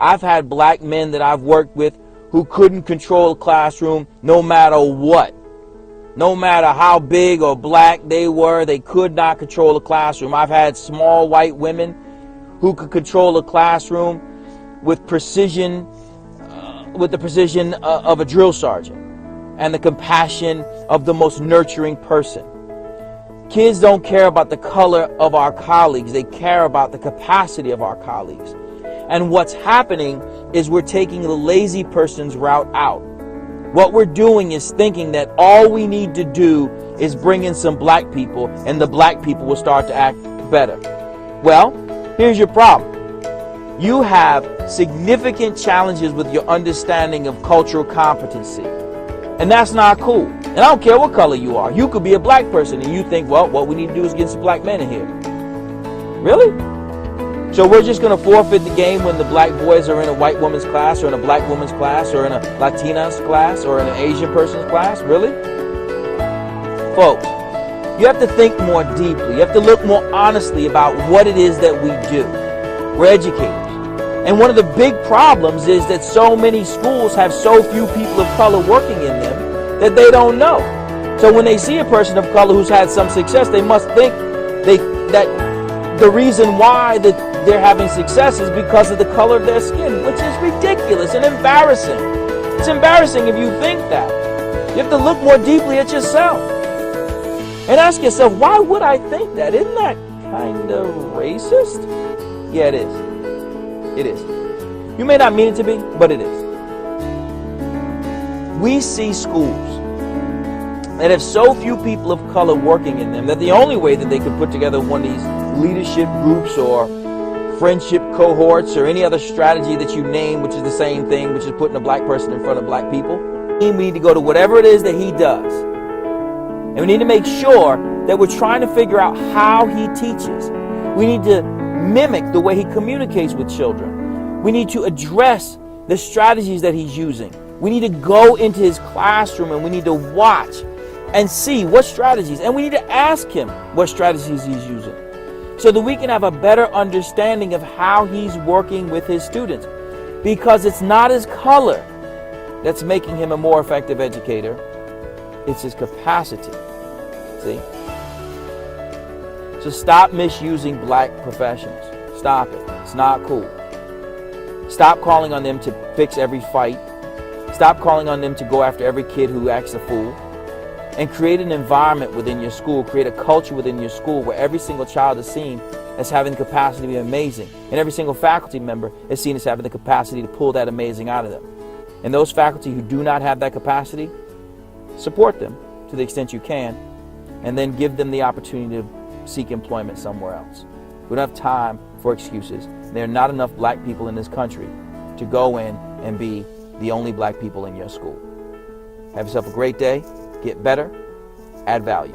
I've had black men that I've worked with who couldn't control a classroom no matter what. No matter how big or black they were, they could not control a classroom. I've had small white women who could control a classroom with precision, with the precision of a drill sergeant and the compassion of the most nurturing person. Kids don't care about the color of our colleagues. They care about the capacity of our colleagues. And what's happening is we're taking the lazy person's route out. What we're doing is thinking that all we need to do is bring in some black people and the black people will start to act better. Well, here's your problem. You have significant challenges with your understanding of cultural competency. And that's not cool. And I don't care what color you are. You could be a black person and you think, well, what we need to do is get some black men in here. Really? So we're just going to forfeit the game when the black boys are in a white woman's class or in a black woman's class or in a Latina's class or in an Asian person's class? Really? Folks, you have to think more deeply. You have to look more honestly about what it is that we do. We're educators. And one of the big problems is that so many schools have so few people of color working in them that they don't know. So when they see a person of color who's had some success, they must think that the reason why that they're having success is because of the color of their skin, which is ridiculous and embarrassing. It's embarrassing if you think that. You have to look more deeply at yourself and ask yourself, why would I think that? Isn't that kind of racist? Yeah, it is. It is. You may not mean it to be, but it is. We see schools that have so few people of color working in them that the only way that they can put together one of these leadership groups or friendship cohorts or any other strategy that you name, which is the same thing, which is putting a black person in front of black people, we need to go to whatever it is that he does. And we need to make sure that we're trying to figure out how he teaches. We need to mimic the way he communicates with children. We need to address the strategies that he's using. We need to go into his classroom and we need to watch and see what strategies, and we need to ask him what strategies he's using so that we can have a better understanding of how he's working with his students, because it's not his color that's making him a more effective educator. It's his capacity. See? So stop misusing black professionals. Stop it. It's not cool. Stop calling on them to fix every fight. Stop calling on them to go after every kid who acts a fool. And create an environment within your school, create a culture within your school where every single child is seen as having the capacity to be amazing. And every single faculty member is seen as having the capacity to pull that amazing out of them. And those faculty who do not have that capacity, support them to the extent you can, and then give them the opportunity to seek employment somewhere else. We don't have time for excuses. There are not enough black people in this country to go in and be the only black people in your school. Have yourself a great day. Get better. Add value.